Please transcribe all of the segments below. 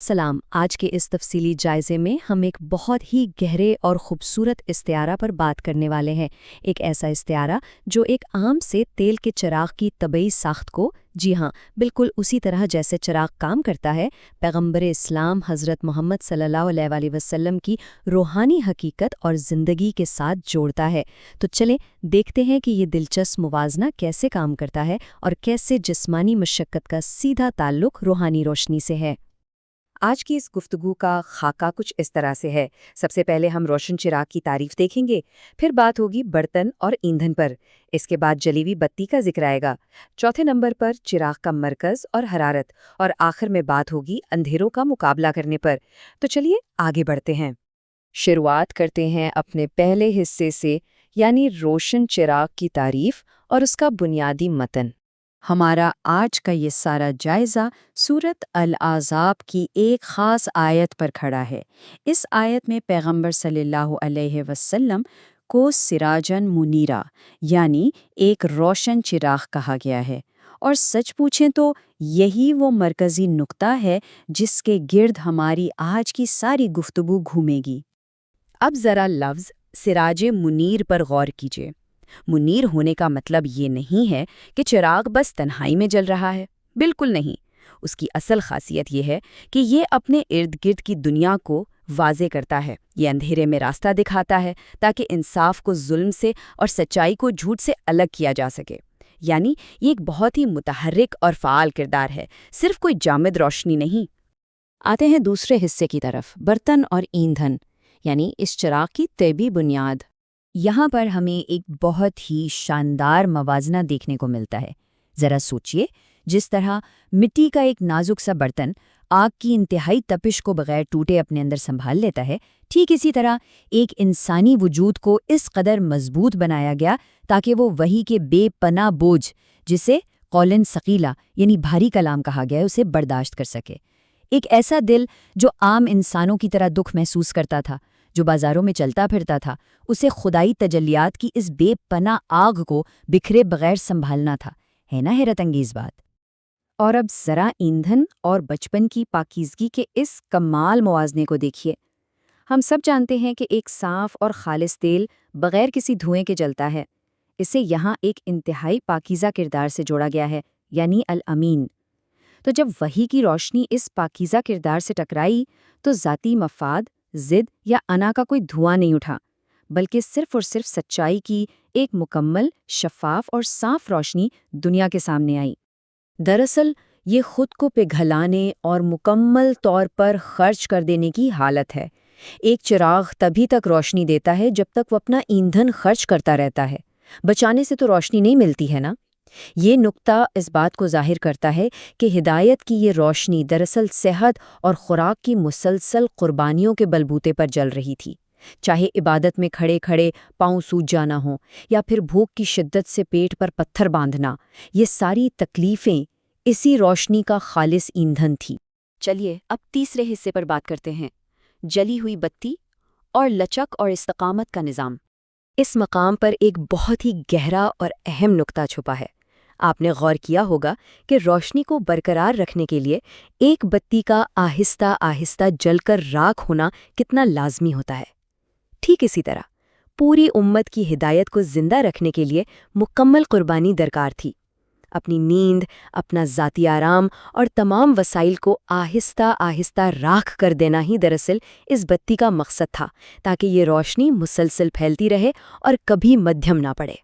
सलाम। आज के इस तफसीली जायजे में हम एक बहुत ही गहरे और खूबसूरत इस्तिआरा पर बात करने वाले हैं। एक ऐसा इस्तिआरा जो एक आम से तेल के चिराग की तबई साख्त को, जी हाँ, बिल्कुल उसी तरह जैसे चिराग काम करता है, पैगंबर इस्लाम हज़रत मोहम्मद सल्लल्लाहु अलैहि वसल्लम की रूहानी हकीकत और ज़िंदगी के साथ जोड़ता है। तो चलें देखते हैं कि ये दिलचस्प मुवाजना कैसे काम करता है और कैसे जिस्मानी मशक्क़त का सीधा ताल्लुक़ रूहानी रोशनी से है। आज की इस गुफ्तगू का खाका कुछ इस तरह से है। सबसे पहले हम रोशन चिराग की तारीफ देखेंगे, फिर बात होगी बर्तन और ईंधन पर, इसके बाद जली हुई बत्ती का जिक्र आएगा, चौथे नंबर पर चिराग का मरकज और हरारत, और आखिर में बात होगी अंधेरों का मुकाबला करने पर। तो चलिए आगे बढ़ते हैं। शुरुआत करते हैं अपने पहले हिस्से से, यानी रोशन चिराग की तारीफ और उसका बुनियादी मतन। हमारा आज का ये सारा जायज़ा सूरत अल-आज़ाब की एक ख़ास आयत पर खड़ा है। इस आयत में पैगंबर सल्लल्लाहु अलैहि वसल्लम को सिराजन मुनीरा, यानी एक रोशन चिराग कहा गया है। और सच पूछें तो यही वो मरकज़ी नुक्ता है जिसके गिर्द हमारी आज की सारी गुफ्तगू घूमेगी। अब ज़रा लफ्ज़ सिराज मुनीर पर गौर कीजिए। मुनीर होने का मतलब ये नहीं है कि चिराग बस तन्हाई में जल रहा है, बिल्कुल नहीं। उसकी असल खासियत ये है कि ये अपने इर्द गिर्द की दुनिया को वाज़े करता है। ये अंधेरे में रास्ता दिखाता है ताकि इंसाफ को जुल्म से और सच्चाई को झूठ से अलग किया जा सके। यानी ये एक बहुत ही मुतहर्रिक और फ़ाल किरदार है, सिर्फ कोई जामिद रोशनी नहीं। आते हैं दूसरे हिस्से की तरफ, बर्तन और ईंधन, यानी इस चिराग की तैबी बुनियाद। यहाँ पर हमें एक बहुत ही शानदार मवाजना देखने को मिलता है। ज़रा सोचिए, जिस तरह मिट्टी का एक नाजुक सा बर्तन आग की इंतहाई तपिश को बगैर टूटे अपने अंदर संभाल लेता है, ठीक इसी तरह एक इंसानी वजूद को इस कदर मजबूत बनाया गया ताकि वो वही के बेपना बोझ, जिसे कौलन सकीला यानी भारी कलाम कहा गया है, उसे बर्दाश्त कर सके। एक ऐसा दिल जो आम इंसानों की तरह दुख महसूस करता था, जो बाजारों में चलता फिरता था, उसे खुदाई तजल्लियात की इस बेपना आग को बिखरे बगैर संभालना था। है ना हैरत अंगेज बात। और अब जरा ईंधन और बचपन की पाकीज़गी के इस कमाल मुवाज़ने को देखिए। हम सब जानते हैं कि एक साफ और खालिस तेल बगैर किसी धुएं के जलता है। इसे यहाँ एक इंतहाई पाकीज़ा किरदार से जोड़ा गया है, यानी अल अमीन। तो जब वही की रोशनी इस पाकीज़ा किरदार से टकराई तो ज़ाती मफाद, जिद या अना का कोई धुआं नहीं उठा, बल्कि सिर्फ और सिर्फ सच्चाई की एक मुकम्मल, शफाफ और साफ रोशनी दुनिया के सामने आई। दरअसल ये खुद को पिघलाने और मुकम्मल तौर पर खर्च कर देने की हालत है। एक चिराग तभी तक रोशनी देता है जब तक वो अपना ईंधन खर्च करता रहता है। बचाने से तो रोशनी नहीं मिलती है ना। ये नुक्ता इस बात को जाहिर करता है कि हिदायत की ये रोशनी दरअसल सेहत और खुराक की मुसलसल कुर्बानियों के बलबूते पर जल रही थी। चाहे इबादत में खड़े खड़े पाँव सूज जाना हो या फिर भूख की शिद्दत से पेट पर पत्थर बांधना, ये सारी तकलीफ़ें इसी रोशनी का खालिस ईंधन थी। चलिए अब तीसरे हिस्से पर बात करते हैं, जली हुई बत्ती और लचक और इस्तकामत का निज़ाम। इस मकाम पर एक बहुत ही गहरा और अहम नुक्ता छुपा है। आपने गौर किया होगा कि रोशनी को बरकरार रखने के लिए एक बत्ती का आहिस्ता आहिस्ता जलकर राख होना कितना लाजमी होता है। ठीक इसी तरह पूरी उम्मत की हिदायत को जिंदा रखने के लिए मुकम्मल कुर्बानी दरकार थी। अपनी नींद, अपना ज़ाती आराम और तमाम वसाइल को आहिस्ता आहिस्ता राख कर देना ही दरअसल इस बत्ती का मकसद था, ताकि ये रोशनी मुसलसल फैलती रहे और कभी मध्यम ना पड़े।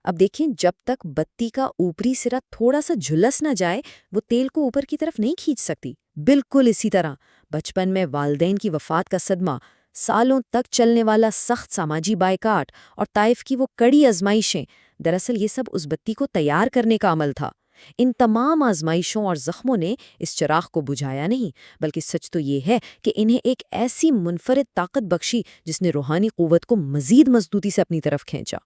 अब देखिए, जब तक बत्ती का ऊपरी सिरा थोड़ा सा झुलस न जाए, वो तेल को ऊपर की तरफ नहीं खींच सकती। बिल्कुल इसी तरह बचपन में वालिदैन की वफ़ात का सदमा, सालों तक चलने वाला सख्त सामाजी बायकाट और ताइफ की वो कड़ी आजमाइशें, दरअसल ये सब उस बत्ती को तैयार करने का अमल था। इन तमाम आजमाइशों और जख्मों ने इस चिराग को बुझाया नहीं, बल्कि सच तो ये है कि इन्हें एक ऐसी मुनफरिद ताकत बख्शी जिसने रूहानी क़ुव्वत को मज़ीद मजबूती से अपनी तरफ खींचा।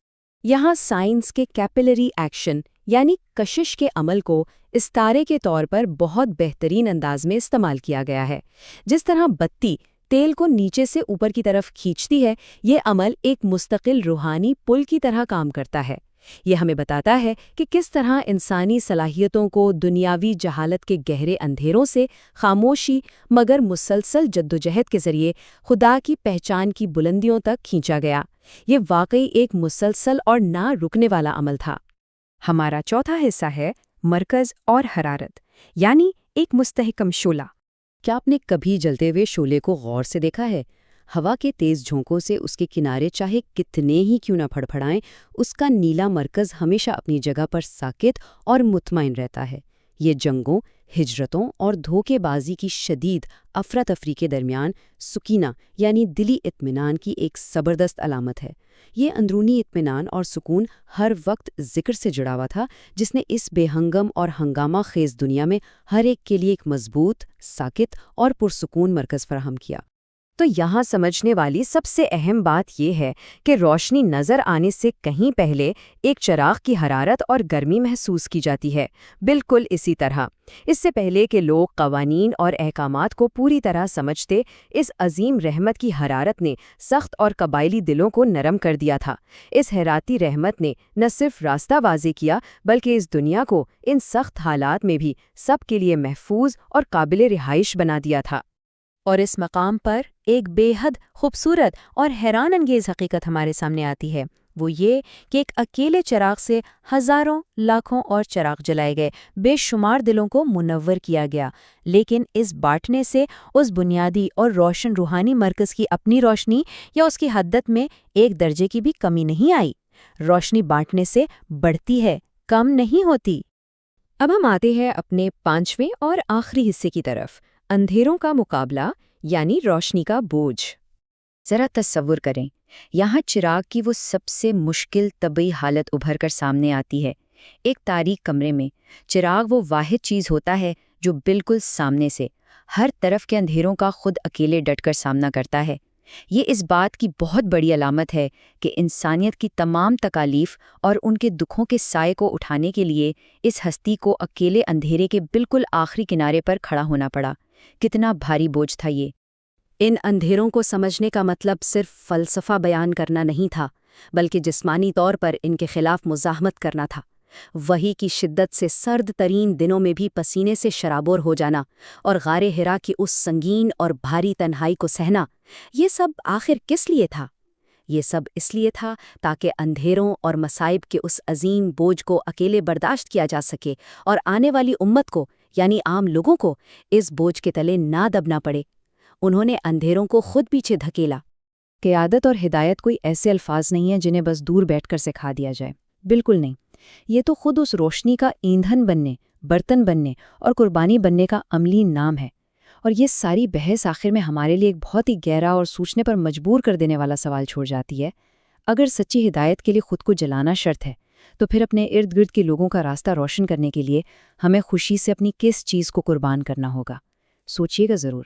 यहाँ साइंस के कैपिलरी एक्शन यानी कशिश के अमल को इस्तारे के तौर पर बहुत बेहतरीन अंदाज में इस्तेमाल किया गया है। जिस तरह बत्ती तेल को नीचे से ऊपर की तरफ खींचती है, ये अमल एक मुस्तकिल रूहानी पुल की तरह काम करता है। یہ ہمیں بتاتا ہے کہ کس طرح انسانی صلاحیتوں کو دنیاوی جہالت کے گہرے اندھیروں سے خاموشی مگر مسلسل جدوجہد کے ذریعے خدا کی پہچان کی بلندیوں تک کھینچا گیا۔ یہ واقعی ایک مسلسل اور نہ رکنے والا عمل تھا۔ ہمارا چوتھا حصہ ہے مرکز اور حرارت، یعنی ایک مستحکم شعلہ۔ کیا آپ نے کبھی جلتے ہوئے شعلے کو غور سے دیکھا ہے؟ ہوا کے تیز جھونکوں سے اس کے کنارے چاہے کتنے ہی کیوں نہ پھڑپھڑائیں، اس کا نیلا مرکز ہمیشہ اپنی جگہ پر ساکت اور مطمئن رہتا ہے۔ یہ جنگوں، ہجرتوں اور دھوکے بازی کی شدید افراتفری کے درمیان سکینہ یعنی دلی اطمینان کی ایک زبردست علامت ہے۔ یہ اندرونی اطمینان اور سکون ہر وقت ذکر سے جڑا ہوا تھا، جس نے اس بے ہنگم اور ہنگامہ خیز دنیا میں ہر ایک کے لیے ایک مضبوط، ساکت اور پرسکون مرکز فراہم کیا۔ تو یہاں سمجھنے والی سب سے اہم بات یہ ہے کہ روشنی نظر آنے سے کہیں پہلے ایک چراغ کی حرارت اور گرمی محسوس کی جاتی ہے، بالکل اسی طرح۔ اس سے پہلے کہ لوگ قوانین اور احکامات کو پوری طرح سمجھتے، اس عظیم رحمت کی حرارت نے سخت اور قبائلی دلوں کو نرم کر دیا تھا۔ اس حیراتی رحمت نے نہ صرف راستہ واضح کیا بلکہ اس دنیا کو ان سخت حالات میں بھی سب کے لیے محفوظ اور قابل رہائش بنا دیا تھا۔ اور اس مقام پر ایک بے حد خوبصورت اور حیران انگیز حقیقت ہمارے سامنے آتی ہے، وہ یہ کہ ایک اکیلے چراغ سے ہزاروں لاکھوں اور چراغ جلائے گئے، بے شمار دلوں کو منور کیا گیا، لیکن اس بانٹنے سے اس بنیادی اور روشن روحانی مرکز کی اپنی روشنی یا اس کی حدت میں ایک درجے کی بھی کمی نہیں آئی۔ روشنی بانٹنے سے بڑھتی ہے، کم نہیں ہوتی۔ اب ہم آتے ہیں اپنے پانچویں اور آخری حصے کی طرف، اندھیروں کا مقابلہ یعنی روشنی کا بوجھ۔ ذرا تصور کریں، یہاں چراغ کی وہ سب سے مشکل طبعی حالت ابھر کر سامنے آتی ہے۔ ایک تاریک کمرے میں چراغ وہ واحد چیز ہوتا ہے جو بالکل سامنے سے ہر طرف کے اندھیروں کا خود اکیلے ڈٹ کر سامنا کرتا ہے۔ یہ اس بات کی بہت بڑی علامت ہے کہ انسانیت کی تمام تکالیف اور ان کے دکھوں کے سائے کو اٹھانے کے لیے اس ہستی کو اکیلے اندھیرے کے بالکل آخری کنارے پر کھڑا ہونا پڑا۔ کتنا بھاری بوجھ تھا یہ۔ ان اندھیروں کو سمجھنے کا مطلب صرف فلسفہ بیان کرنا نہیں تھا، بلکہ جسمانی طور پر ان کے خلاف مزاحمت کرنا تھا۔ وحی کی شدت سے سرد ترین دنوں میں بھی پسینے سے شرابور ہو جانا اور غار حرا کی اس سنگین اور بھاری تنہائی کو سہنا، یہ سب آخر کس لیے تھا؟ یہ سب اس لیے تھا تاکہ اندھیروں اور مصائب کے اس عظیم بوجھ کو اکیلے برداشت کیا جا سکے اور آنے والی امت کو یعنی عام لوگوں کو اس بوجھ کے تلے نہ دبنا پڑے۔ انہوں نے اندھیروں کو خود پیچھے دھکیلا۔ قیادت اور ہدایت کوئی ایسے الفاظ نہیں ہیں جنہیں بس دور بیٹھ کر سکھا دیا جائے، بالکل نہیں۔ یہ تو خود اس روشنی کا ایندھن بننے، برتن بننے اور قربانی بننے کا عملی نام ہے۔ اور یہ ساری بحث آخر میں ہمارے لیے ایک بہت ہی گہرا اور سوچنے پر مجبور کر دینے والا سوال چھوڑ جاتی ہے۔ اگر سچی ہدایت کے لیے خود کو جلانا شرط ہے، تو پھر اپنے ارد گرد کے لوگوں کا راستہ روشن کرنے کے لیے ہمیں خوشی سے اپنی کس چیز کو قربان کرنا ہوگا؟ سوچیے گا ضرور۔